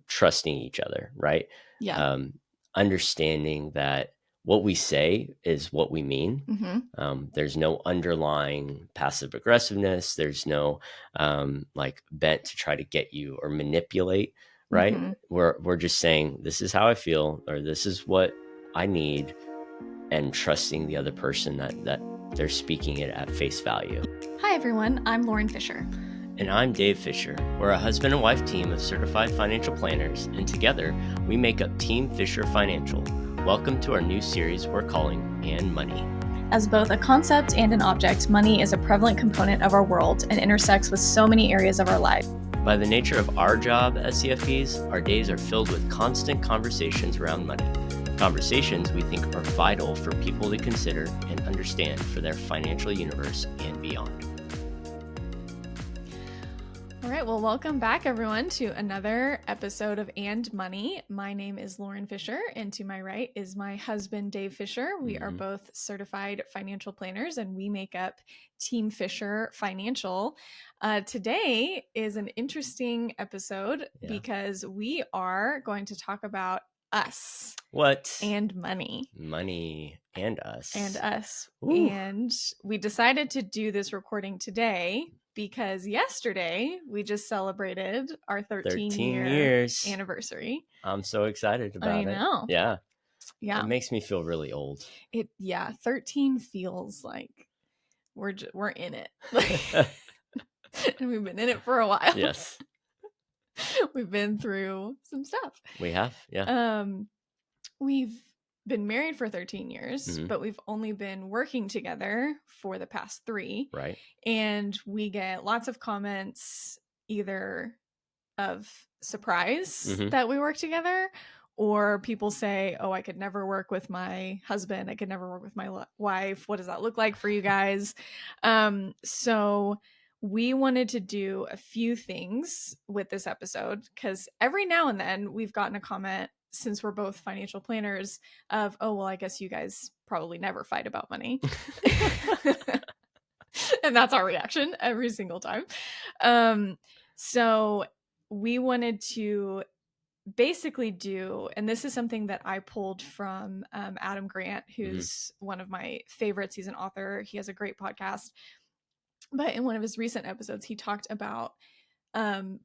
trusting each other, right? Yeah. Understanding that what we say is what we mean. There's no underlying passive aggressiveness. There's no like bent to try to get you or manipulate, right? We're just saying, this is how I feel, or this is what I need, and trusting the other person that they're speaking it at face value. Hi, everyone. I'm Lauren Fisher. And I'm Dave Fisher. We're a husband and wife team of certified financial planners, and together we make up Team Fisher Financial. Welcome to our new series we're calling And Money. As both a concept and an object, money is a prevalent component of our world and intersects with so many areas of our life. By the nature of our job as CFPs, our days are filled with constant conversations around money. Conversations we think are vital for people to consider and understand for their financial universe and beyond. All right, well, welcome back, everyone, to another episode of And Money. My name is Lauren Fisher, and to my right is my husband, Dave Fisher. We are both certified financial planners, and we make up Team Fisher Financial. Today is an interesting episode because we are going to talk about us. What? And money. Money and us. And us. Ooh. And we decided to do this recording today because yesterday we just celebrated our 13-year anniversary. I'm so excited about it. I know. Yeah. Yeah. It makes me feel really old. 13 feels like we're in it. And we've been in it for a while. Yes. We've been through some stuff. We have, yeah. We've been married for 13 years, but we've only been working together for the past 3. Right. And we get lots of comments either of surprise that we work together, or people say, oh, I could never work with my husband. I could never work with my wife. What does that look like for you guys? So we wanted to do a few things with this episode because every now and then we've gotten a comment, since we're both financial planners, of, oh, well, I guess you guys probably never fight about money. And that's our reaction every single time. So we wanted to basically do, and this is something that I pulled from Adam Grant, who's one of my favorites. He's an author. He has a great podcast. But in one of his recent episodes, he talked about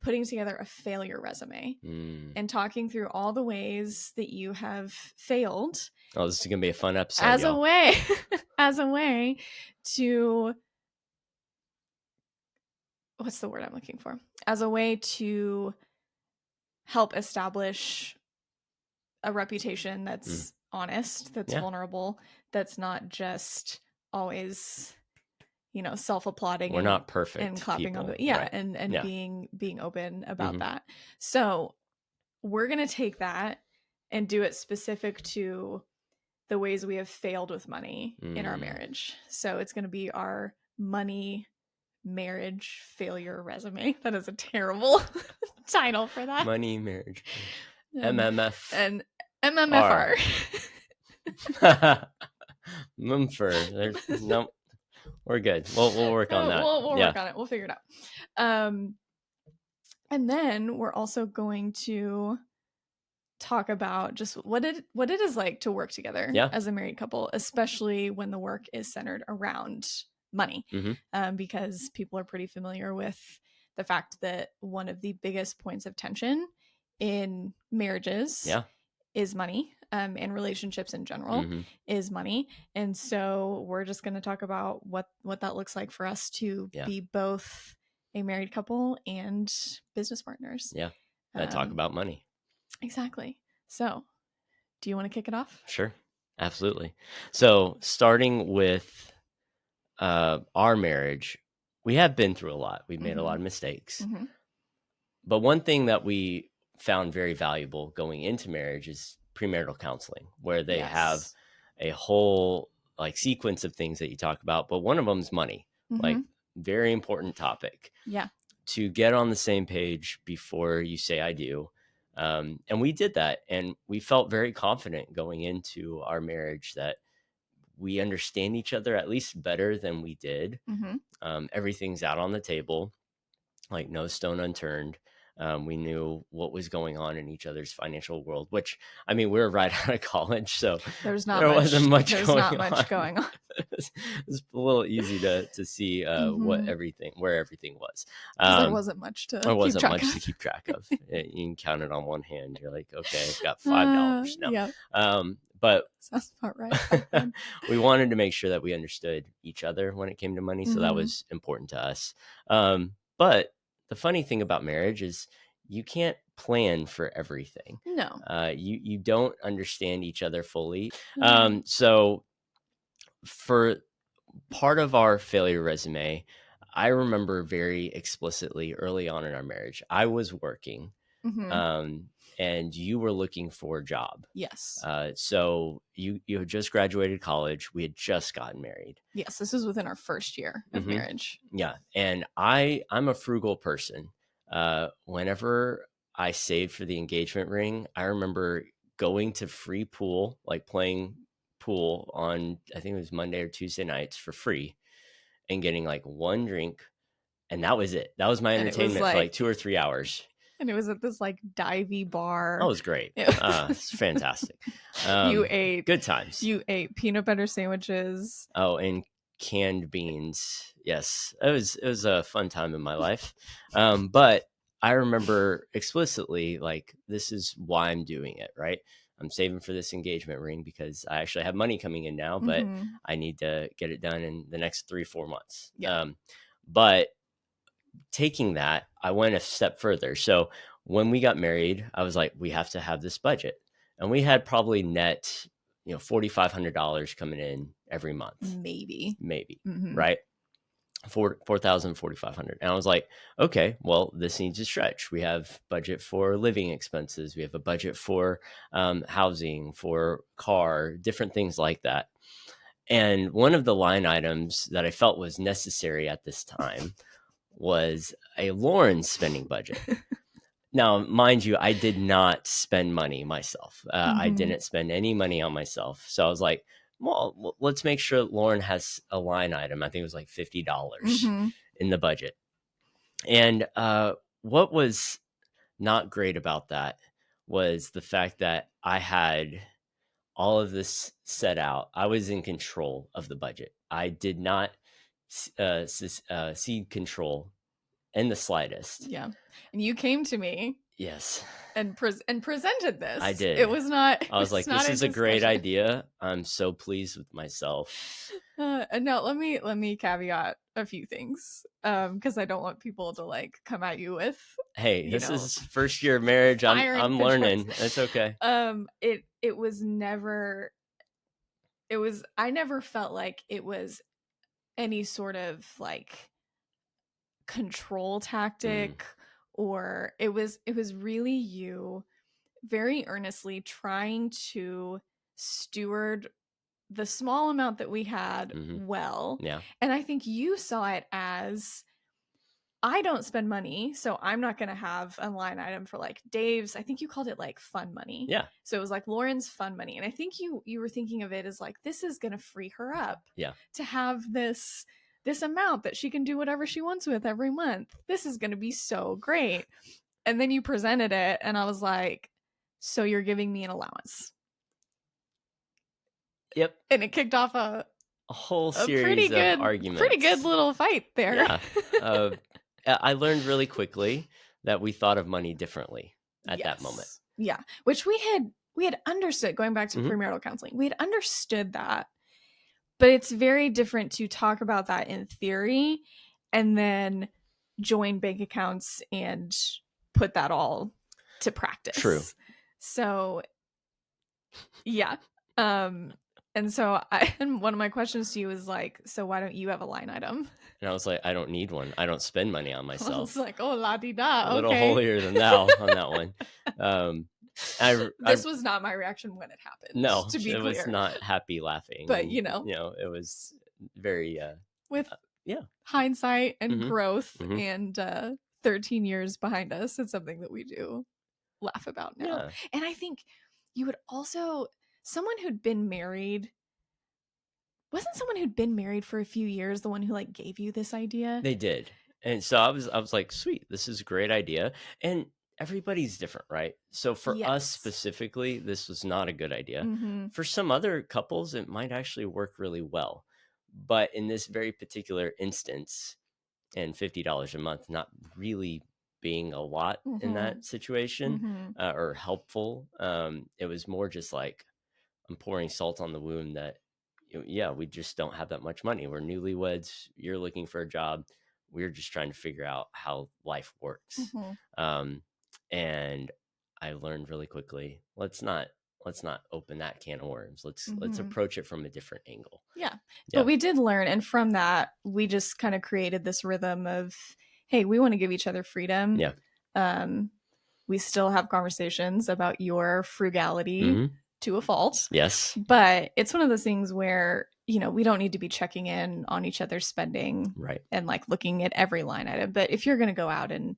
putting together a failure resume and talking through all the ways that you have failed. Oh, this is going to be a fun episode. As a way to, what's the word I'm looking for? As a way to help establish a reputation that's honest, that's vulnerable, that's not just always, self-applauding. We're not perfect and clapping people, on the right? and being open about that. So we're gonna take that and do it specific to the ways we have failed with money in our marriage. So it's gonna be our money marriage failure resume. That is a terrible title for that. Money marriage. MMF and MMFR. Mumford. There's no. We're good. We'll work on that. We'll work on it. We'll figure it out. And then we're also going to talk about just what it is like to work together as a married couple, especially when the work is centered around money, because people are pretty familiar with the fact that one of the biggest points of tension in marriages is money. And relationships in general is money. And so we're just going to talk about what that looks like for us to be both a married couple and business partners. Yeah. That talk about money. Exactly. So do you want to kick it off? Sure. Absolutely. So starting with our marriage, we have been through a lot. We've made a lot of mistakes. But one thing that we found very valuable going into marriage is premarital counseling, where they have a whole sequence of things that you talk about, but one of them is money, very important topic. Yeah. To get on the same page before you say I do. And we did that, and we felt very confident going into our marriage that we understand each other at least better than we did. Everything's out on the table, no stone unturned. We knew what was going on in each other's financial world, which, I mean, we were right out of college, so wasn't much going on. It was a little easy to see where everything was. Because there wasn't much to keep track of. You can count it on one hand. You're like, okay, I've got $5 now. Yeah. But sounds about right. We wanted to make sure that we understood each other when it came to money, so that was important to us. But the funny thing about marriage is you can't plan for everything. No. You don't understand each other fully. So for part of our failure resume, I remember very explicitly early on in our marriage, I was working. And you were looking for a job. Yes. So you had just graduated college. We had just gotten married. Yes, this was within our first year of marriage. Yeah, and I'm a frugal person. Whenever I saved for the engagement ring, I remember going to free pool, like playing pool on, I think it was Monday or Tuesday nights for free, and getting like one drink, and that was it. That was my entertainment for like 2 or 3 hours. And it was at this like divey bar. That was great. It's fantastic. You ate good times. You ate peanut butter sandwiches. Oh, and canned beans. Yes, it was a fun time in my life. But I remember explicitly, like, this is why I'm doing it. Right, I'm saving for this engagement ring because I actually have money coming in now, but I need to get it done in the next 3-4 months. Yeah. But taking that, I went a step further. So when we got married, I was like, we have to have this budget. And we had probably net, $4,500 coming in every month. Maybe, right? 4,000, 4,500. And I was like, okay, well, this needs to stretch. We have budget for living expenses. We have a budget for housing, for car, different things like that. And one of the line items that I felt was necessary at this time was a Lauren spending budget. Now, mind you, I did not spend money myself. I didn't spend any money on myself. So I was like, well, let's make sure Lauren has a line item. I think it was like $50 in the budget. And what was not great about that was the fact that I had all of this set out. I was in control of the budget. I did not cede control in the slightest. Yeah. And you came to me. Yes. And presented this. I did. It was not. I was like, this is a great idea. I'm so pleased with myself. And now let me caveat a few things, because I don't want people to like come at you with. Hey, this is first year of marriage. I'm learning. It's okay. It was never. It was. I never felt like it was any sort of like control tactic, or it was really you very earnestly trying to steward the small amount that we had well. Yeah. And I think you saw it as, I don't spend money, so I'm not going to have a line item for like Dave's. I think you called it like fun money. Yeah. So it was like Lauren's fun money. And I think you were thinking of it as like, this is going to free her up. Yeah. To have this amount that she can do whatever she wants with every month. This is going to be so great. And then you presented it and I was like, so you're giving me an allowance. Yep. And it kicked off a whole series of arguments. Pretty good little fight there. Yeah. I learned really quickly that we thought of money differently at that moment. Yeah. Which we had understood, going back to premarital counseling. We had understood that. But it's very different to talk about that in theory and then join bank accounts and put that all to practice. True. So, yeah. And so and one of my questions to you was like, so why don't you have a line item? And I was like, I don't need one. I don't spend money on myself. I was like, oh, la-di-da. A little holier than thou on that one. This was not my reaction when it happened. No, to be it clear. Was not happy laughing. But, and, it was very... with hindsight and growth and 13 years behind us, it's something that we do laugh about now. Yeah. And I think you would also... Someone who'd been married... Wasn't someone who'd been married for a few years the one who like gave you this idea? They did. And so I was like, sweet, this is a great idea. And everybody's different, right? So for us specifically, this was not a good idea. For some other couples, it might actually work really well. But in this very particular instance, and $50 a month not really being a lot in that situation or helpful, it was more just like I'm pouring salt on the wound that, yeah, we just don't have that much money. We're newlyweds. You're looking for a job. We're just trying to figure out how life works. And I learned really quickly, let's not open that can of worms. Let's approach it from a different angle. Yeah. But we did learn, and from that we just kind of created this rhythm of, hey, we want to give each other freedom. We still have conversations about your frugality to a fault. Yes. But it's one of those things where, we don't need to be checking in on each other's spending, right, and like looking at every line item. But if you're going to go out and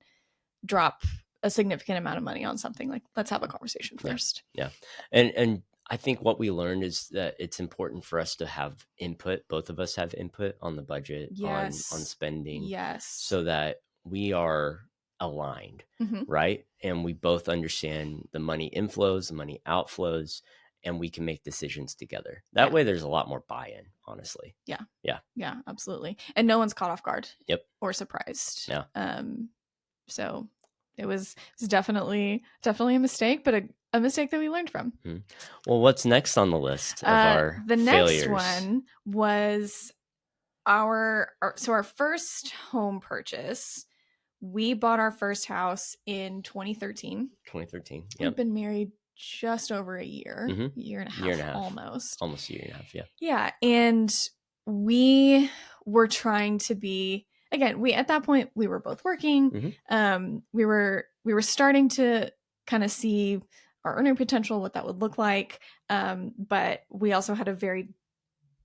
drop a significant amount of money on something, like, let's have a conversation first. Yeah. And I think what we learned is that it's important for us to have input. Both of us have input on the budget, on spending, so that we are aligned, right? And we both understand the money inflows, the money outflows, and we can make decisions together. That way there's a lot more buy-in, honestly. Yeah, absolutely. And no one's caught off guard. Or surprised. Yeah. So it was definitely a mistake, but a mistake that we learned from. Well, what's next on the list of our failures? Next one was our first home purchase. We bought our first house in 2013. We've been married just over a year, year and a half, almost a year and a half. Yeah. And we were trying to be, again, at that point we were both working. We were starting to kind of see our earning potential, what that would look like. But we also had a very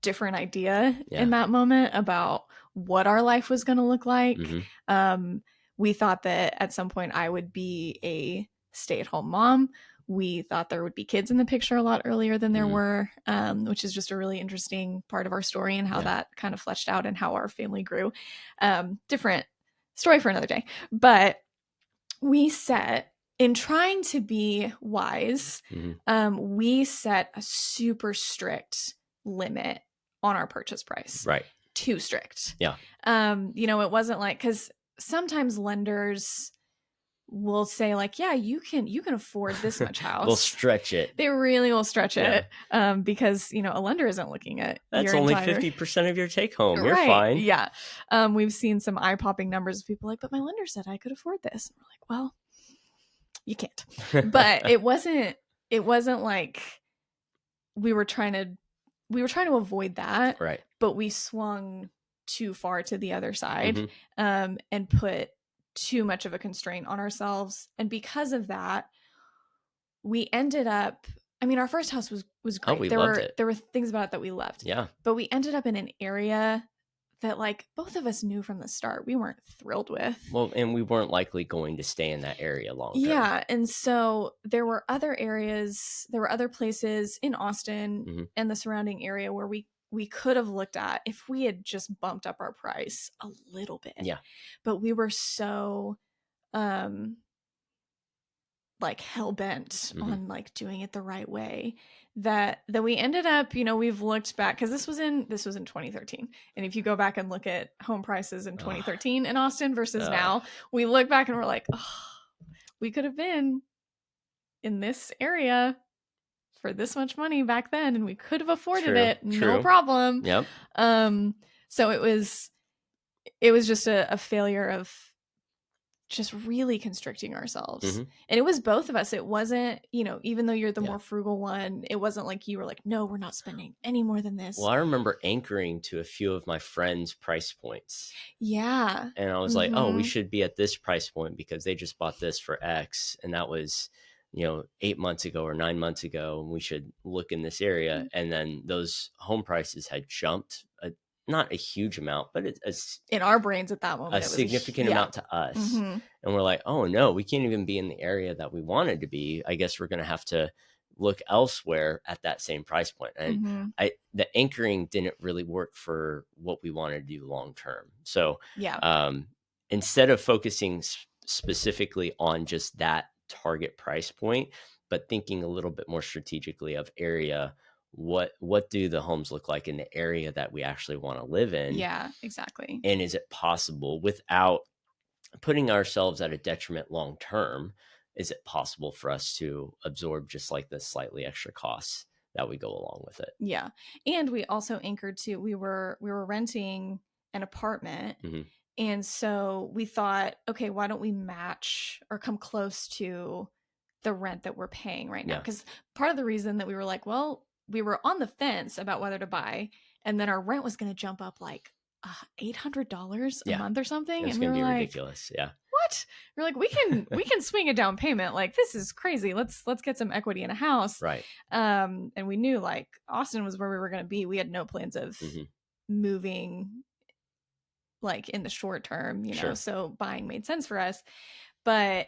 different idea in that moment about what our life was going to look like. We thought that at some point I would be a stay-at-home mom. We thought there would be kids in the picture a lot earlier than there were, which is just a really interesting part of our story and how that kind of fleshed out and how our family grew. Different story for another day. But we set, in trying to be wise, we set a super strict limit on our purchase price. Right. Too strict. Yeah. It wasn't like, because sometimes lenders will say like, yeah, you can afford this much house. They'll stretch it. They really will stretch it, because a lender isn't looking at that's only 50% of your take home. You're fine. Yeah. We've seen some eye-popping numbers of people like, but my lender said I could afford this. And we're like, well, you can't. But it wasn't like we were trying to avoid that. Right. But we swung too far to the other side, and put too much of a constraint on ourselves. And because of that, we ended up, our first house was great. Oh, we loved it. There were things about it that we loved. Yeah. But we ended up in an area that, like, both of us knew from the start we weren't thrilled with. Well, and we weren't likely going to stay in that area long term. Yeah. And so there were other places in Austin and the surrounding area where we could have looked at if we had just bumped up our price a little bit. Yeah. But we were so like hell-bent on like doing it the right way that we ended up, we've looked back, because this was in 2013. And if you go back and look at home prices in 2013 in Austin versus now, we look back and we're like, we could have been in this area for this much money back then, and we could have afforded it, no problem. Yep. So it was just a failure of just really constricting ourselves. And it was both of us. It wasn't, even though you're the more frugal one, it wasn't like you were like, no, we're not spending any more than this. Well, I remember anchoring to a few of my friends' price points. Yeah. And I was like, oh, we should be at this price point because they just bought this for X. And that was, 8 months ago or 9 months ago, and we should look in this area. And then those home prices had jumped, not a huge amount, but it's in our brains at that moment, a significant amount to us. And we're like, oh no, we can't even be in the area that we wanted to be. I guess we're going to have to look elsewhere at that same price point. And the anchoring didn't really work for what we wanted to do long term. So instead of focusing specifically on just that target price point, but thinking a little bit more strategically of area. What do the homes look like in the area that we actually want to live in? Yeah, exactly. And is it possible, without putting ourselves at a detriment long term, is it possible for us to absorb just like the slightly extra costs that we go along with it? Yeah. And we also anchored to, we were renting an apartment. Mm-hmm. And so we thought, okay, why don't we match or come close to the rent that we're paying right now? Because part of the reason that we were like, well, we were on the fence about whether to buy, and then our rent was going to jump up like $800 a month or something. It's going to be ridiculous. Yeah. What? We're like, we can swing a down payment. Like, this is crazy. Let's get some equity in a house. Right. And we knew like Austin was where we were going to be. We had no plans of moving like in the short term, you know, so buying made sense for us. But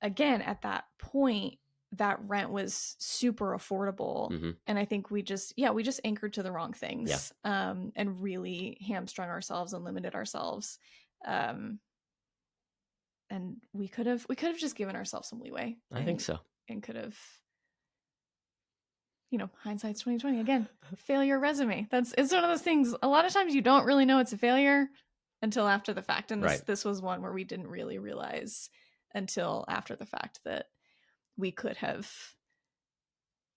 again, at that point, that rent was super affordable. And I think we just anchored to the wrong things, and really hamstrung ourselves and limited ourselves. And we could have just given ourselves some leeway. I think so. And could have, you know, hindsight's 2020 again. Failure resume. It's one of those things. A lot of times you don't really know it's a failure until after the fact. And this was one where we didn't really realize until after the fact that we could have,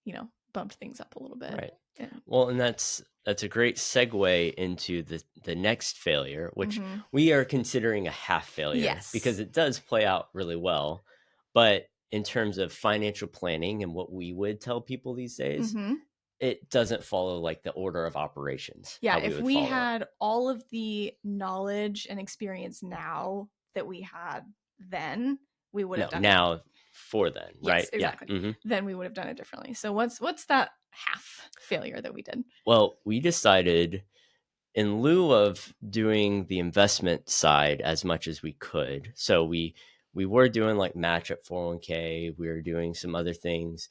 you know, bumped things up a little bit. Right. Yeah. Well, and that's a great segue into the next failure, which we are considering a half failure, because it does play out really well. But in terms of financial planning and what we would tell people these days, it doesn't follow like the order of operations. Yeah, if we had all of the knowledge and experience now that we had then, we would have done it. For then, right? Yes, exactly. Yeah. Then we would have done it differently. So what's that half failure that we did? Well, we decided, in lieu of doing the investment side as much as we could, so we were doing like match at 401k, we were doing some other things.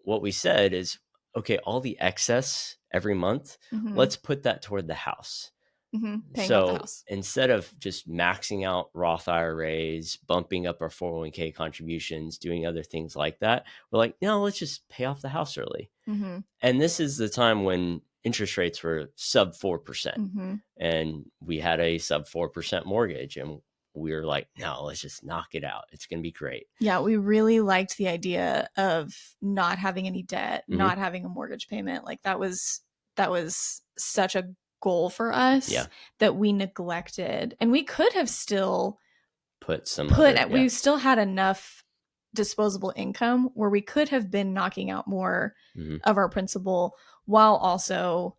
What we said is, okay, all the excess every month, let's put that toward the house. Paying off the house. Instead of just maxing out Roth IRAs, bumping up our 401k contributions, doing other things like that, we're like, no, let's just pay off the house early. And this is the time when interest rates were sub 4%. And we had a sub 4% mortgage, and we were like, no, let's just knock it out. It's going to be great. Yeah, we really liked the idea of not having any debt, not having a mortgage payment. Like that was such a goal for us that we neglected, and we could have still we still had enough disposable income where we could have been knocking out more of our principal while also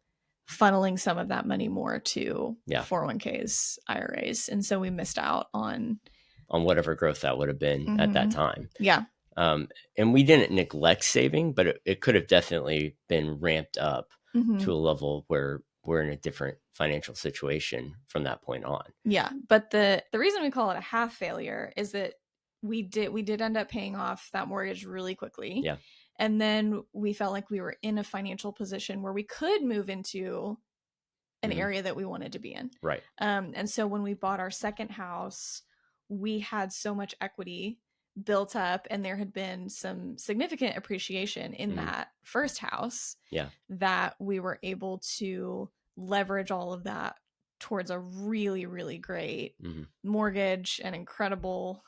funneling some of that money more to 401ks, IRAs. And so we missed out on whatever growth that would have been at that time. Yeah. And we didn't neglect saving, but it could have definitely been ramped up to a level where we're in a different financial situation from that point on. Yeah. But the reason we call it a half failure is that we did end up paying off that mortgage really quickly. Yeah. And then we felt like we were in a financial position where we could move into an area that we wanted to be in. Right. And so when we bought our second house, we had so much equity built up, and there had been some significant appreciation in that first house. Yeah. That we were able to leverage all of that towards a really, really great mortgage and incredible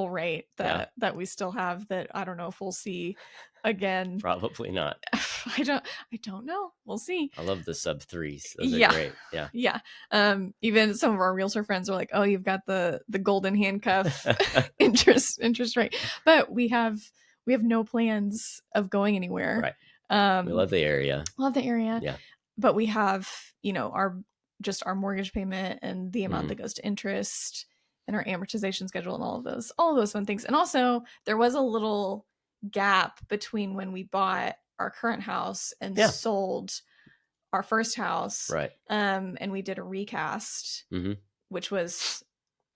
rate that we still have, that I don't know if we'll see again. Probably not. I don't know. We'll see. I love the sub threes. Those are great. Yeah. Yeah. Even some of our realtor friends are like, oh, you've got the golden handcuff interest rate. But we have no plans of going anywhere. Right. We love the area. Yeah. But we have, you know, our mortgage payment and the amount that goes to interest and our amortization schedule and all of those fun things. And also there was a little gap between when we bought our current house and sold our first house. Right. And we did a recast, which was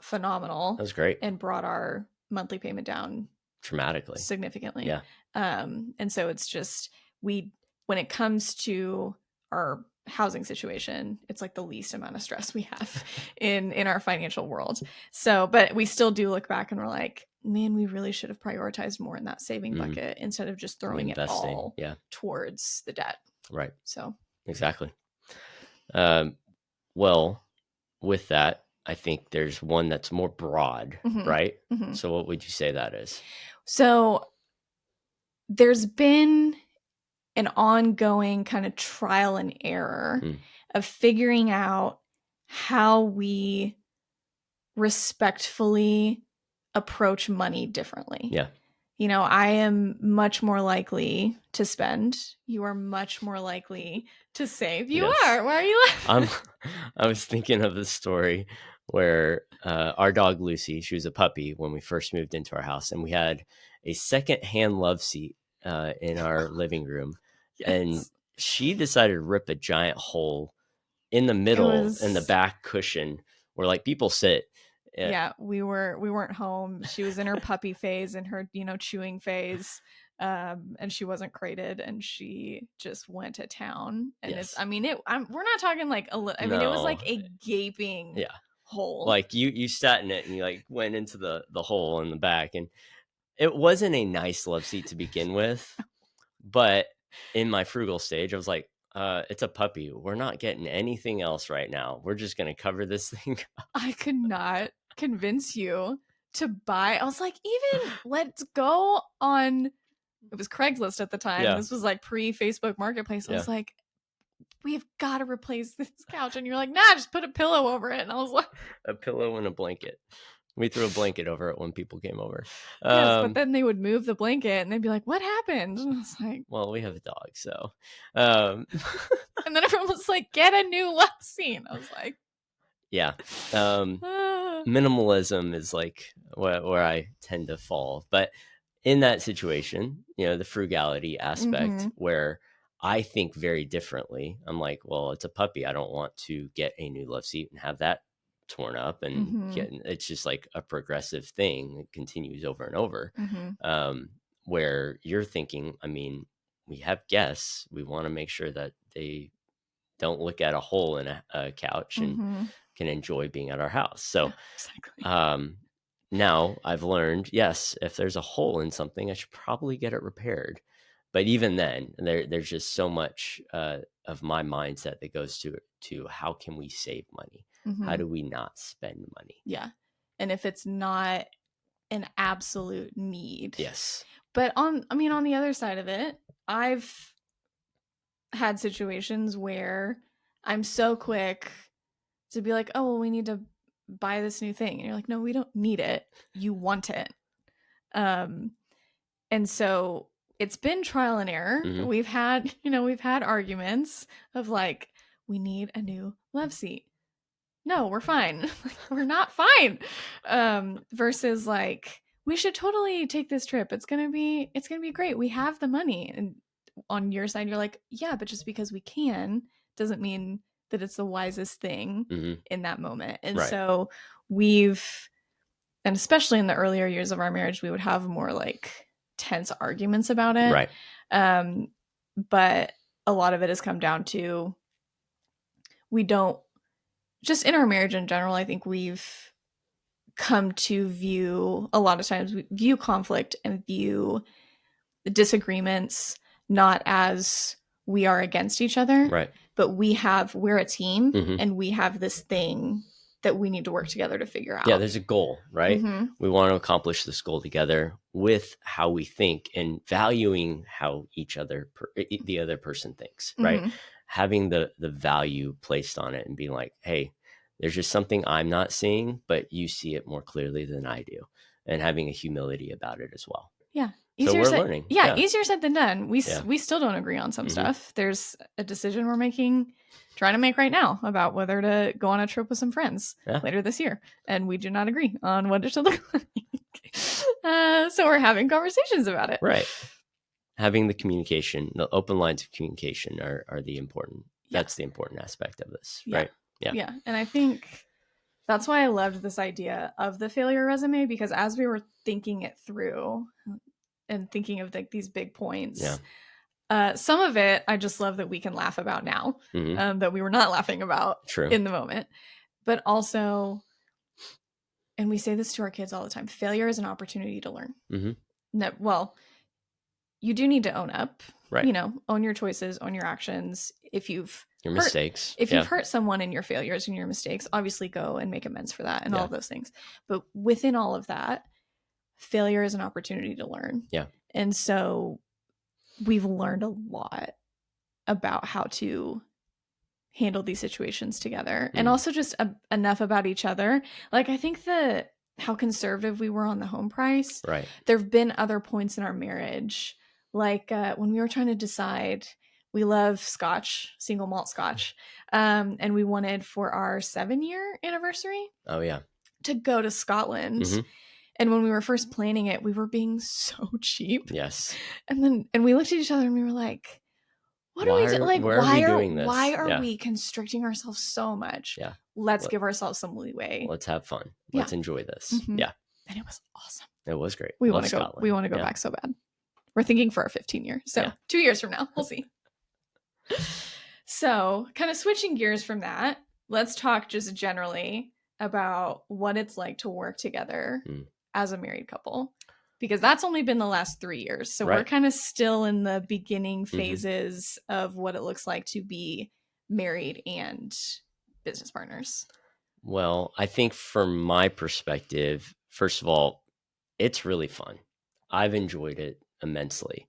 phenomenal. That was great. And brought our monthly payment down dramatically, significantly. Yeah. And so it's just, when it comes to our housing situation, it's like the least amount of stress we have in our financial world. So, but we still do look back and we're like, man, we really should have prioritized more in that saving bucket instead of just throwing it all towards the debt. Right. So exactly. Well, with that, I think there's one that's more broad, right? So what would you say that is? So there's been an ongoing kind of trial and error of figuring out how we respectfully approach money differently. Yeah. You know, I am much more likely to spend. You are much more likely to save. You are. Why are you laughing? I was thinking of this story where our dog Lucy, she was a puppy when we first moved into our house, and we had a secondhand love seat in our living room. Yes. And she decided to rip a giant hole in the middle in the back cushion where like people sit. Yeah, we weren't home. She was in her puppy phase and her, chewing phase. And she wasn't crated, and she just went to town. And we're not talking like it was like a gaping hole. Like you sat in it and you like went into the hole in the back, and it wasn't a nice love seat to begin with. But in my frugal stage, I was like, it's a puppy. We're not getting anything else right now. We're just going to cover this thing up. I could not convince you to buy. I was like, even let's go on. It was Craigslist at the time. Yeah. This was like pre-Facebook Marketplace. I was like, we've got to replace this couch. And you're like, nah, just put a pillow over it. And I was like, a pillow and a blanket. We threw a blanket over it when people came over. Yes, but then they would move the blanket and they'd be like, what happened? And I was like, well, we have a dog, so. And then everyone was like, get a new love scene. I was like, yeah. Minimalism is like where I tend to fall. But in that situation, the frugality aspect where I think very differently. I'm like, well, it's a puppy. I don't want to get a new love seat and have that torn up and it's just like a progressive thing. It continues over and over. Where you're thinking, we have guests. We want to make sure that they don't look at a hole in a couch and can enjoy being at our house. So exactly. Now I've learned, yes, if there's a hole in something, I should probably get it repaired. But even then, there's just so much of my mindset that goes to how can we save money? How do we not spend money? Yeah. And if it's not an absolute need. Yes. But on the other side of it, I've had situations where I'm so quick to be like, oh, well, we need to buy this new thing. And you're like, no, we don't need it. You want it. And so it's been trial and error. We've had arguments of like, we need a new love seat. No, we're fine. We're not fine. Versus like, we should totally take this trip. It's gonna be great. We have the money. And on your side, you're like, yeah, but just because we can doesn't mean that it's the wisest thing in that moment. And so and especially in the earlier years of our marriage, we would have more like tense arguments about it. Right. But a lot of it has come down to just in our marriage in general, I think we've come to view, a lot of times we view conflict and view the disagreements not as we are against each other, right? But we're a team and we have this thing that we need to work together to figure out. Yeah, there's a goal, right? We want to accomplish this goal together with how we think and valuing how the other person thinks, right? Having the value placed on it and being like, hey, there's just something I'm not seeing, but you see it more clearly than I do, and having a humility about it as well. Yeah. So we're learning. Yeah, easier said than done. We still don't agree on some stuff. There's a decision we're trying to make right now about whether to go on a trip with some friends later this year. And we do not agree on what it should look like. So we're having conversations about it. Right. Having the communication, the open lines of communication are the important, that's the important aspect of this, right? Yeah. And I think that's why I loved this idea of the failure resume, because as we were thinking it through and thinking of like these big points, Some of it I just love that we can laugh about now, that we were not laughing about in the moment. But also, and we say this to our kids all the time, failure is an opportunity to learn. No, well, you do need to own up, right? Own your choices, own your actions. If you've your mistakes, if you've hurt someone in your failures and your mistakes, obviously go and make amends for that and all of those things. But within all of that, failure is an opportunity to learn. Yeah. And so we've learned a lot about how to handle these situations together and also just enough about each other. Like, I think that how conservative we were on the home price. Right. There've been other points in our marriage, like when we were trying to decide, we love Scotch, single malt Scotch. And we wanted for our 7-year anniversary. Oh yeah. To go to Scotland. And when we were first planning it, we were being so cheap. Yes. And we looked at each other and we were like, what are we doing? Like, why are we constricting ourselves so much? Yeah. Let's give ourselves some leeway. Let's have fun. Let's enjoy this. Yeah. And it was awesome. It was great. We want to go. We want to go back so bad. We're thinking for our 15 year. So 2 years from now, we'll see. So kind of switching gears from that, let's talk just generally about what it's like to work together as a married couple, because that's only been the last 3 years. So we're kind of still in the beginning phases of what it looks like to be married and business partners. Well, I think from my perspective, first of all, it's really fun. I've enjoyed it immensely.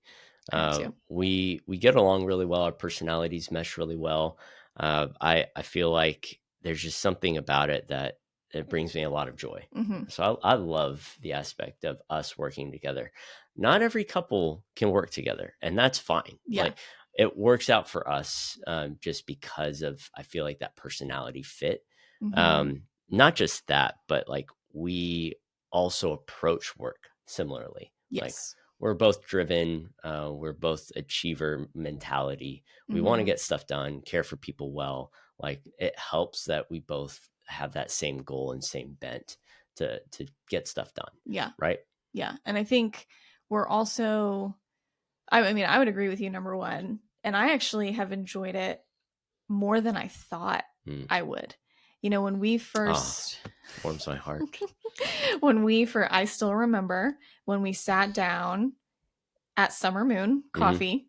We get along really well. Our personalities mesh really well. I feel like there's just something about it that it brings me a lot of joy. So I love the aspect of us working together. Not every couple can work together, and that's fine. Like, it works out for us just because of, I feel like, that personality fit. Not just that, but like, we also approach work similarly. Like, we're both driven. We're both achiever mentality. We want to get stuff done, care for people well. Like, it helps that we both have that same goal and same bent to get stuff done. Yeah. Right. Yeah. And I think we're also, I mean, I would agree with you, number one. And I actually have enjoyed it more than I thought I would. When we first... warms my heart. I still remember when we sat down at Summer Moon Coffee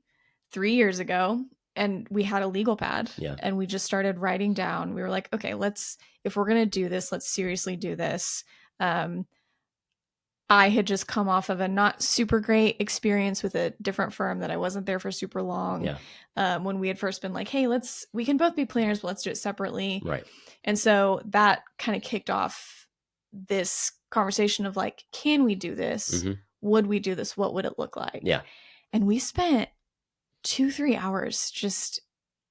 3 years ago, and we had a legal pad and we just started writing down. We were like, okay, if we're going to do this, let's seriously do this. I had just come off of a not super great experience with a different firm that I wasn't there for super long. When we had first been like, hey, we can both be planners, but let's do it separately. Right. And so that kind of kicked off this conversation of like, can we do this? Would we do this? What would it look like? Yeah. And we spent 2-3 hours just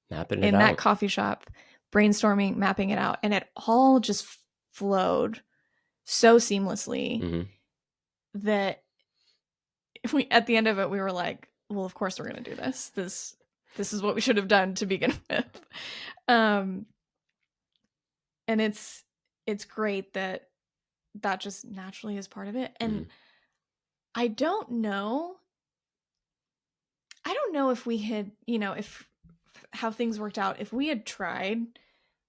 mapping it in that coffee shop, brainstorming, mapping it out. And it all just flowed so seamlessly that at the end of it, we were like, well, of course we're going to do this. This is what we should have done to begin with. And it's great that just naturally is part of it. And I don't know if we had, if how things worked out, if we had tried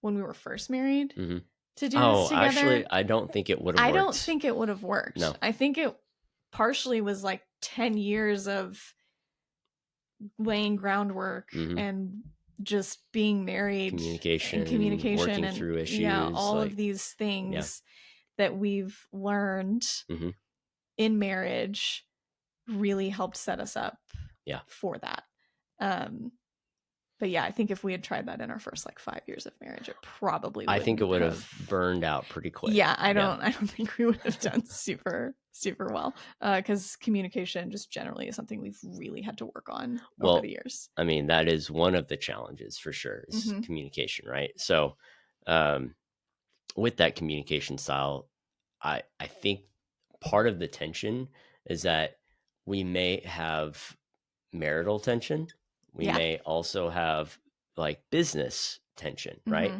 when we were first married to do this together. Actually, I don't think it would have worked. I don't think it would have worked. No. I think it partially was like 10 years of laying groundwork and just being married, communication, working and through issues, all of these things that we've learned in marriage really helped set us up for that. But yeah, I think if we had tried that in our first 5 years of marriage, it probably I think it would have burned out pretty quick. Yeah, I don't think we would have done super well, because communication just generally is something we've really had to work on over the years. I mean, that is one of the challenges for sure, is communication, right? So with that communication style, I think part of the tension is that we may have marital tension. We may also have business tension, right?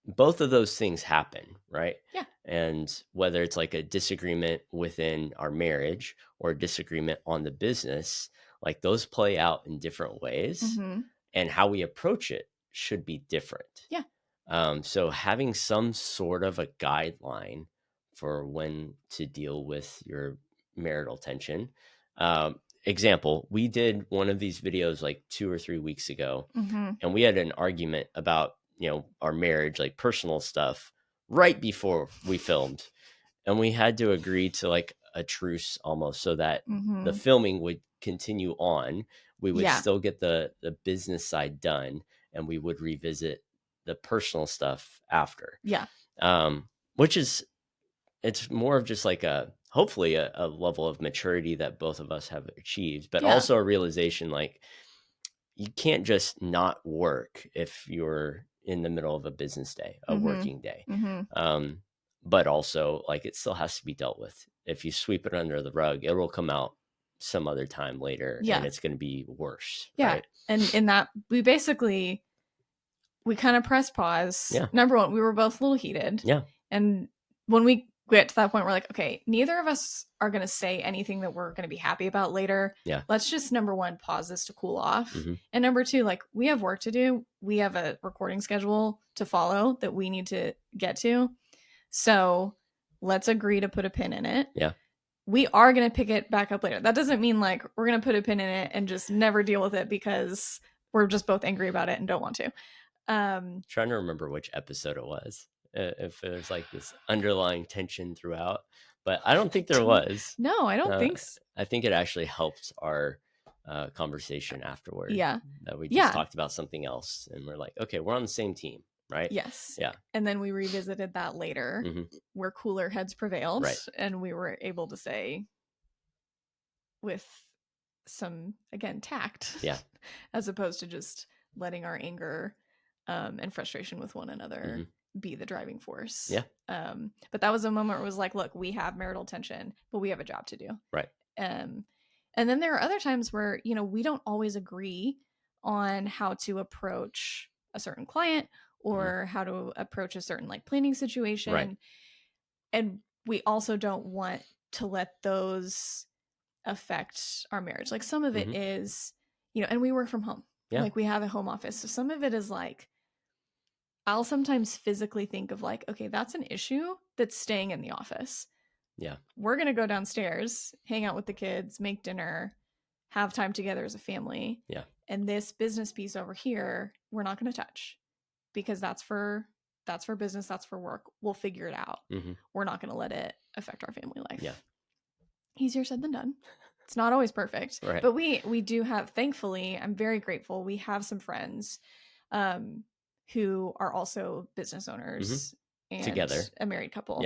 Both of those things happen, right? Yeah. And whether it's a disagreement within our marriage or a disagreement on the business, like those play out in different ways, and how we approach it should be different. So having some sort of a guideline for when to deal with your marital tension. Example, we did one of these videos like 2 or 3 weeks ago, and we had an argument about, our marriage, like personal stuff, right before we filmed. And we had to agree to like a truce almost, so that the filming would continue on. We would still get the business side done, and we would revisit the personal stuff after. Which is, it's more of just like hopefully a level of maturity that both of us have achieved, but also a realization like you can't just not work if you're in the middle of a business day, a working day. But also like it still has to be dealt with. If you sweep it under the rug, it will come out some other time later, and it's going to be worse. Right? And in that, we kind of press pause. Number one, we were both a little heated. And when we get to that point, we're like, okay, neither of us are going to say anything that we're going to be happy about later. Let's just, number one, pause this to cool off. And number two, like, we have work to do. We have a recording schedule to follow that we need to get to. So let's agree to put a pin in it. We are going to pick it back up later. That doesn't mean like we're going to put a pin in it and just never deal with it because we're just both angry about it and don't want to. Trying to remember which episode it was, if there's like this underlying tension throughout, but I don't think there was. No, I don't think so. I think it actually helped our conversation afterward. That we just talked about something else, and we're like, okay, we're on the same team, right? And then we revisited that later, where cooler heads prevailed, and we were able to say, with some, again, tact, as opposed to just letting our anger and frustration with one another be the driving force. But that was a moment where it was like, look, we have marital tension, but we have a job to do. And then there are other times where, we don't always agree on how to approach a certain client or how to approach a certain like planning situation. And we also don't want to let those affect our marriage. Like some of it is, and we work from home. Like we have a home office. So some of it is like, I'll sometimes physically think of like, okay, that's an issue that's staying in the office. We're going to go downstairs, hang out with the kids, make dinner, have time together as a family. And this business piece over here, we're not going to touch because that's for business. That's for work. We'll figure it out. We're not going to let it affect our family life. Easier said than done. It's not always perfect, but we do have, thankfully, I'm very grateful. We have some friends, who are also business owners and together, a married couple.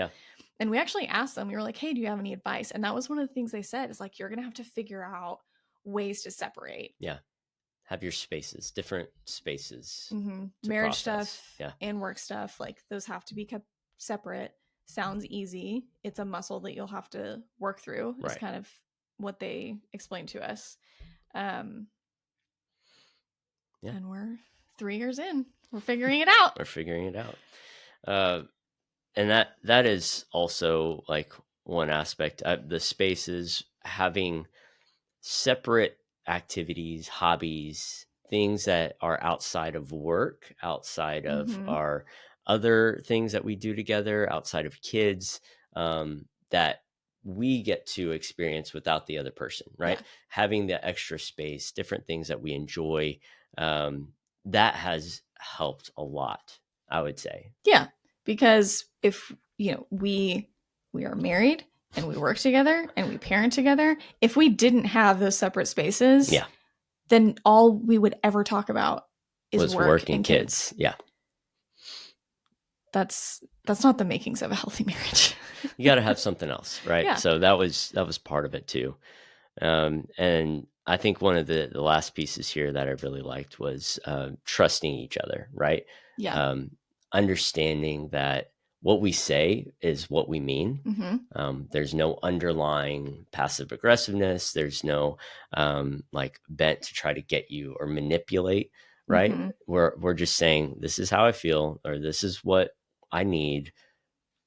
And we actually asked them, we were like, hey, do you have any advice? And that was one of the things they said is like, you're going to have to figure out ways to separate. Have your spaces, different spaces. Marriage stuff and work stuff. Like those have to be kept separate. Sounds easy. It's a muscle that you'll have to work through. Is kind of what they explained to us. And we're 3 years in. We're figuring it out. And that is also like one aspect. The spaces, having separate activities, hobbies, things that are outside of work, outside of our other things that we do together, outside of kids, that we get to experience without the other person, right? Having the extra space, different things that we enjoy, that has helped a lot, I would say. Because if, we are married and we work together and we parent together, if we didn't have those separate spaces, then all we would ever talk about is work and kids. That's not the makings of a healthy marriage. You got to have something else, right? So that was part of it too. And I think one of the last pieces here that I really liked was trusting each other, right? Understanding that what we say is what we mean. There's no underlying passive aggressiveness. There's no like bent to try to get you or manipulate, right? We're just saying, this is how I feel, or this is what I need,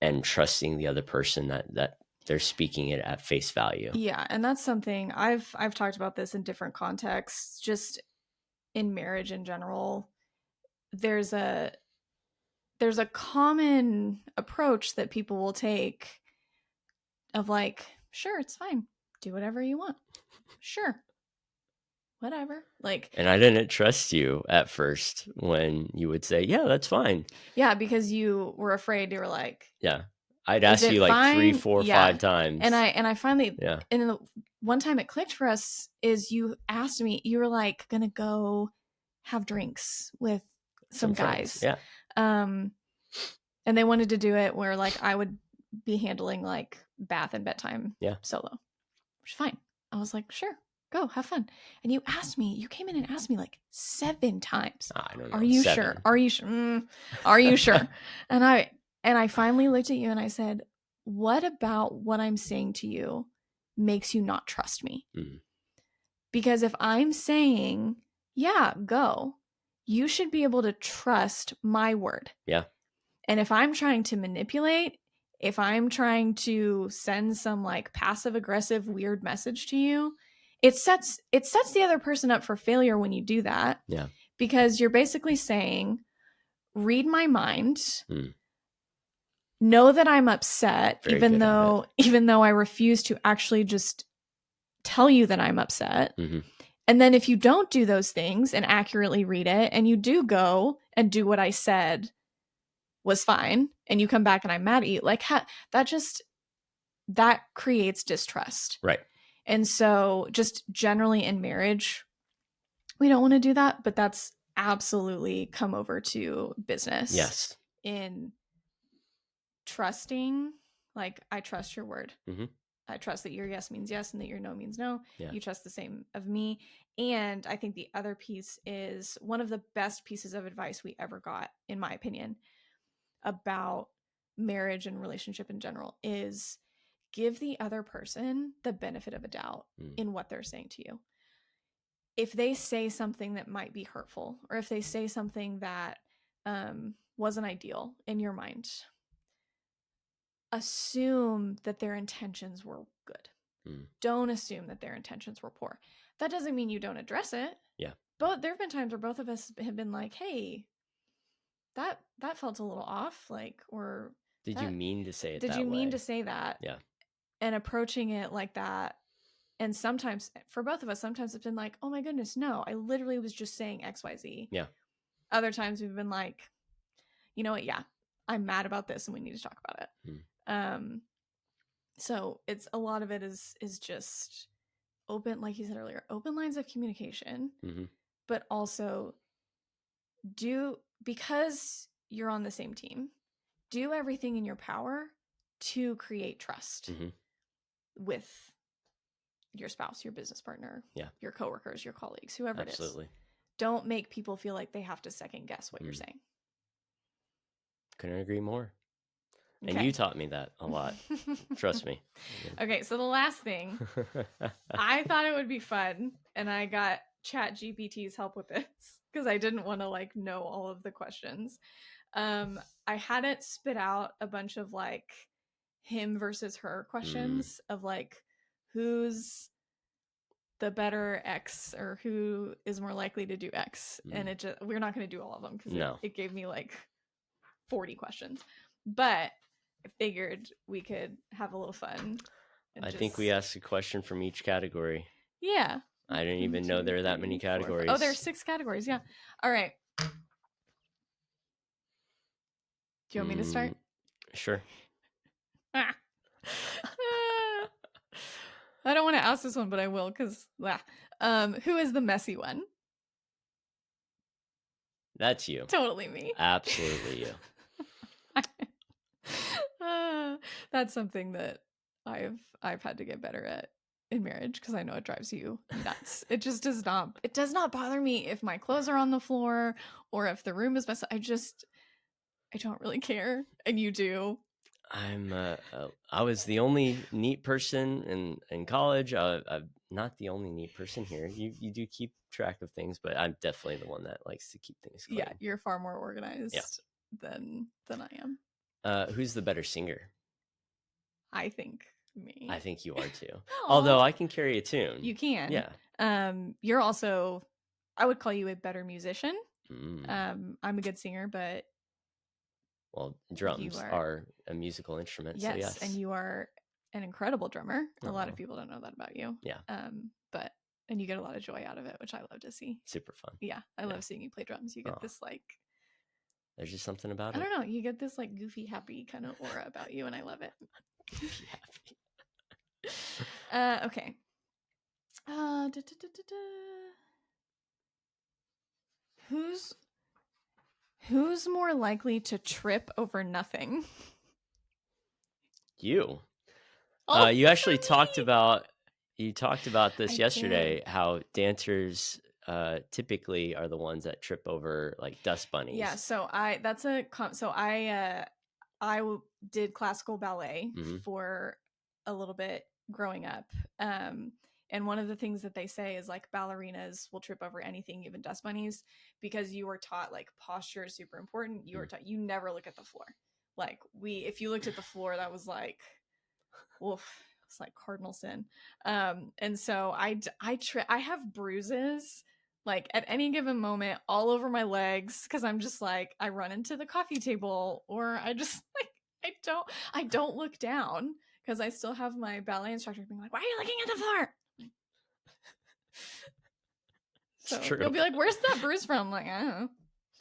and trusting the other person that they're speaking it at face value. Yeah, and that's something I've talked about this in different contexts, just in marriage in general. There's a common approach that people will take of like, sure, it's fine. Do whatever you want. Sure. Whatever. Like, and I didn't trust you at first when you would say, yeah, that's fine. Yeah, because you were afraid. You were like, yeah. I'd ask you like fine? 3, 4, 5 times. And I finally, yeah. And one time it clicked for us is you asked me, you were like, gonna go have drinks with some guys. Friends. Yeah. And they wanted to do it where like I would be handling like bath and bedtime solo, which is fine. I was like, sure, go have fun. And you came in and asked me like 7 times. I don't know. Are you 7. sure? Are you sure? Are you sure? And I finally looked at you and I said, what about what I'm saying to you makes you not trust me? Mm-hmm. Because if I'm saying, yeah, go, you should be able to trust my word. Yeah. And if I'm trying to manipulate, if I'm trying to send some like passive aggressive weird message to you, it sets the other person up for failure when you do that. Yeah. Because you're basically saying, read my mind. Know that I'm upset, even though I refuse to actually just tell you that I'm upset. Mm-hmm. And then if you don't do those things and accurately read it, and you do go and do what I said was fine, and you come back and I'm mad at you, like that creates distrust. Right. And so just generally in marriage, we don't want to do that, but that's absolutely come over to business. Yes. In trusting, like, I trust your word. Mm-hmm. I trust that your yes means yes and that your no means no. Yeah. You trust the same of me. And I think the other piece is one of the best pieces of advice we ever got, in my opinion, about marriage and relationship in general is give the other person the benefit of a doubt in what they're saying to you. If they say something that might be hurtful, or if they say something that wasn't ideal in your mind, assume that their intentions were good. Don't assume that their intentions were poor. That doesn't mean you don't address it. Yeah. But there have been times where both of us have been like, hey, that felt a little off, like, or did you mean to say it did that you way? mean to say that? Yeah. And approaching it like that. And sometimes for both of us, sometimes it's been like, oh my goodness, no, I literally was just saying XYZ. Yeah. Other times we've been like, you know what? Yeah, I'm mad about this and we need to talk about it. So it's a lot of it is just open, like you said earlier, open lines of communication, but also because you're on the same team, do everything in your power to create trust with your spouse, your business partner, your coworkers, your colleagues, whoever it is. Don't make people feel like they have to second guess what you're saying. Couldn't agree more. Okay. And you taught me that a lot. Trust me. Okay, so the last thing, I thought it would be fun, and I got ChatGPT's help with this because I didn't want to like know all of the questions. I had it spit out a bunch of like him versus her questions of like who's the better X or who is more likely to do X. And we're not going to do all of them because it gave me like 40 questions. But I figured we could have a little fun. I think we asked a question from each category. Yeah. I didn't even know there were that many categories. Oh, there's 6 categories. Yeah. All right. Do you want me to start? Sure. I don't want to ask this one, but I will because who is the messy one? That's you. Totally me. Absolutely you. That's something that I've had to get better at in marriage because I know it drives you nuts. It just does not bother me if my clothes are on the floor or if the room is messy. I don't really care, and you do. I was the only neat person in college. I'm not the only neat person here. You do keep track of things, but I'm definitely the one that likes to keep things clean. Yeah, you're far more organized than I am. Who's the better singer? I think Me. I think you are too. Although I can carry a tune. You can. Yeah. You're also, I would call you a better musician. I'm a good singer, but well, drums are a musical instrument. Yes, so yes. And you are an incredible drummer. A lot of people don't know that about you. Yeah. And you get a lot of joy out of it, which I love to see. Super fun. Yeah, I love seeing you play drums. You get this like, there's just something about it. I don't know. You get this like goofy, happy kind of aura about you, and I love it. Goofy, happy. Okay. Who's more likely to trip over nothing? You. You actually talked about this yesterday. How dancers typically are the ones that trip over like dust bunnies. Yeah. So I did classical ballet for a little bit growing up. And one of the things that they say is like ballerinas will trip over anything, even dust bunnies, because you were taught like posture is super important. You were taught you never look at the floor. Like if you looked at the floor, that was like, woof, it's like cardinal sin. And so I have bruises like at any given moment all over my legs because I'm just like I run into the coffee table or I just like I don't look down because I still have my ballet instructor being like, why are you looking at the floor? So true. You'll be like, where's that bruise from? I'm like, I don't know.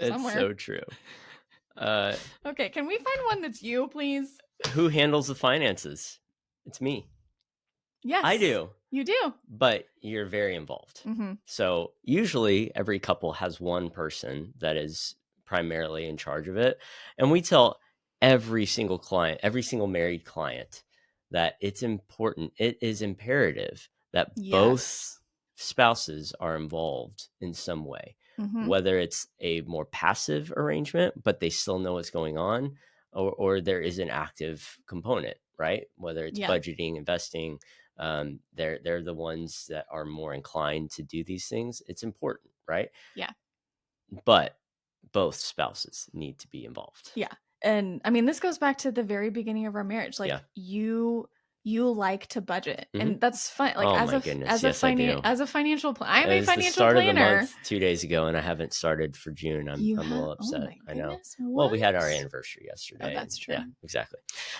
Somewhere. It's so true. Okay, can we find one that's you, please? Who handles the finances? It's me. Yes. I do. You do. But you're very involved. So usually every couple has one person that is primarily in charge of it. And we tell every single client, every single married client that it's important. It is imperative that both spouses are involved in some way, whether it's a more passive arrangement, but they still know what's going on, or there is an active component, right? Whether it's budgeting, investing, they're the ones that are more inclined to do these things. It's important, right? Yeah. But both spouses need to be involved. Yeah. And I mean, this goes back to the very beginning of our marriage. Like you like to budget, and that's fine. Like as a financial plan, I'm a financial planner. It was the start of the month 2 days ago, and I haven't started for June. I'm a little upset. I know. What? Well, we had our anniversary yesterday. Oh, that's true. Yeah, exactly.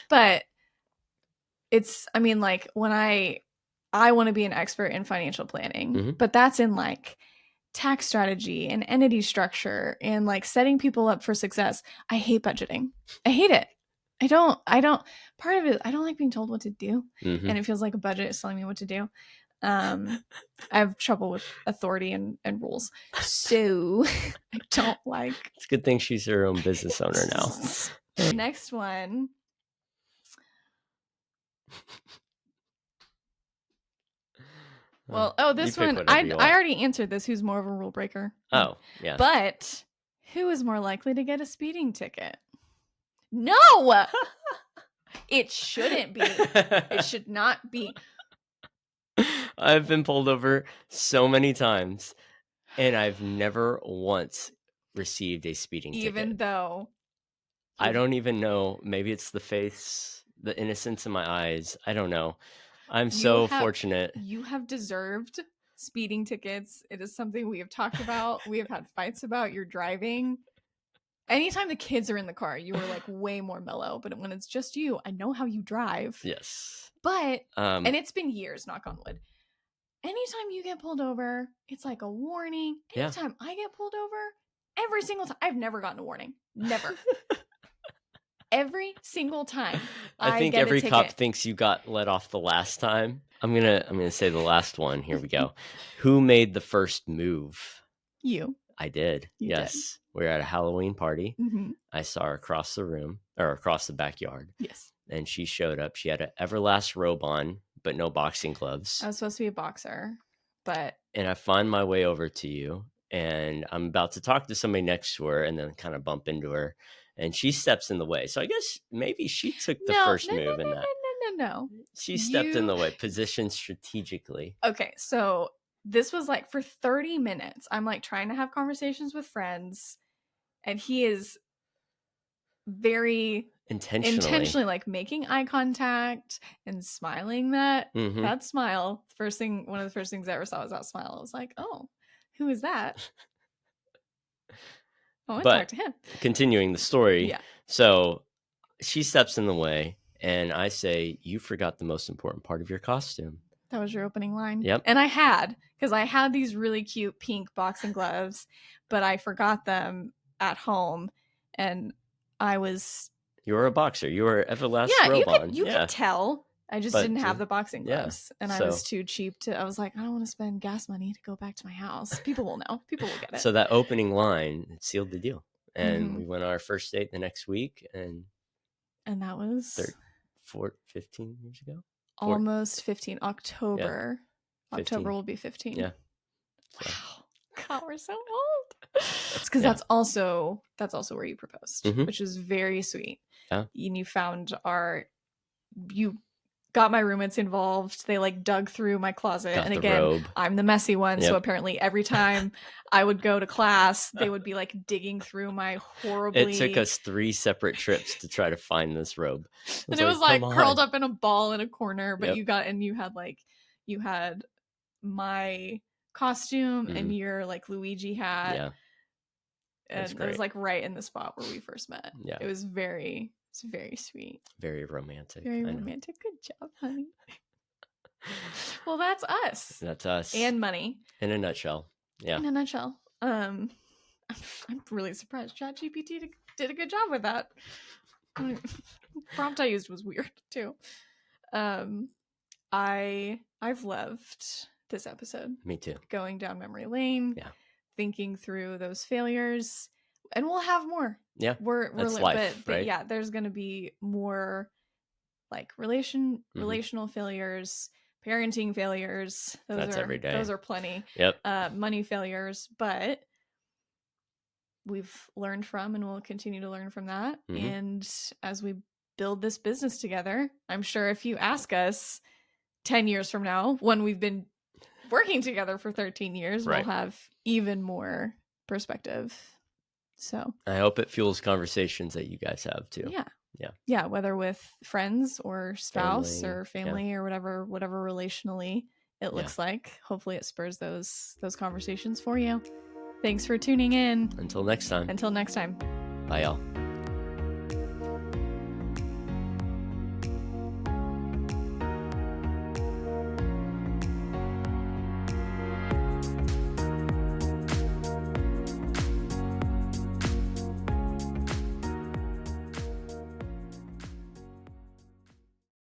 But it's, I mean, like when I want to be an expert in financial planning, but that's in like tax strategy and entity structure and like setting people up for success. I hate budgeting. I hate it. I don't, part of it, I don't like being told what to do. And it feels like a budget is telling me what to do. I have trouble with authority and rules. So I don't like. It's a good thing she's her own business owner now. Next one. Well, this one, I already answered this. Who's more of a rule breaker? Oh, yeah. But who is more likely to get a speeding ticket? No! It shouldn't be. It should not be. I've been pulled over so many times, and I've never once received a speeding ticket. Even though. I don't even know. Maybe it's the face, the innocence in my eyes. I don't know. I'm so fortunate. You have deserved speeding tickets. It is something we have talked about. We have had fights about your driving. Anytime the kids are in the car, you are like way more mellow. But when it's just you, I know how you drive. Yes. But, and it's been years, knock on wood. Anytime you get pulled over, it's like a warning. Anytime I get pulled over, every single time, I've never gotten a warning. Never. Every single time. I think every cop thinks you got let off the last time. I'm gonna say the last one. Here we go. Who made the first move? You. I did. Yes. We were at a Halloween party. I saw her across the room or across the backyard. Yes. And she showed up. She had an Everlast robe on, but no boxing gloves. I was supposed to be a boxer, but. And I find my way over to you, and I'm about to talk to somebody next to her and then kind of bump into her. And she steps in the way. So I guess maybe she took the first move in that. No. She stepped in the way, positioned strategically. Okay, so this was like for 30 minutes. I'm like trying to have conversations with friends. And he is very intentionally like making eye contact and smiling. That smile, one of the first things I ever saw was that smile. I was like, oh, who is that? I want to talk to him. Continuing the story, so she steps in the way and I say, you forgot the most important part of your costume. That was your opening line. Yep. And I had these really cute pink boxing gloves, but I forgot them at home, and you were a boxer. You were everlasting robe on. You could tell. I just didn't have the boxing gloves, and I was too cheap I was like, I don't want to spend gas money to go back to my house. People will know. People will get it. So that opening line, it sealed the deal. And we went on our first date the next week, and that was 15 years ago. Almost 15. October. Yeah. 15. October will be 15. Yeah. So. Wow. God, we're so old. It's because that's also where you proposed, which is very sweet. Yeah. And you got my roommates involved. They like dug through my closet. And again, robe. I'm the messy one. Yep. So apparently every time I would go to class, they would be like digging through my horribly... It took us 3 separate trips to try to find this robe. And it was like curled up in a ball in a corner, but you had my costume and your like Luigi hat. Yeah. And it was like right in the spot where we first met. Yeah. It was very sweet. Very romantic. Very romantic. Good job, honey. Well, that's us. That's us. And money. In a nutshell. Yeah. In a nutshell. I'm really surprised ChatGPT did a good job with that. Prompt I used was weird too. I've loved this episode. Me too. Going down memory lane. Yeah. Thinking through those failures. And we'll have more. Yeah. We're life, but right? Yeah, there's gonna be more like relational failures, parenting failures. That's every day. Those are plenty. Yep. Money failures, but we've learned from and we'll continue to learn from that. And as we build this business together, I'm sure if you ask us 10 years from now, when we've been working together for 13 years, right, we'll have even more perspective. So I hope it fuels conversations that you guys have too. Yeah. Yeah. Yeah. Whether with friends or spouse or family or whatever relationally it looks like. Hopefully it spurs those conversations for you. Thanks for tuning in. Until next time. Bye, y'all.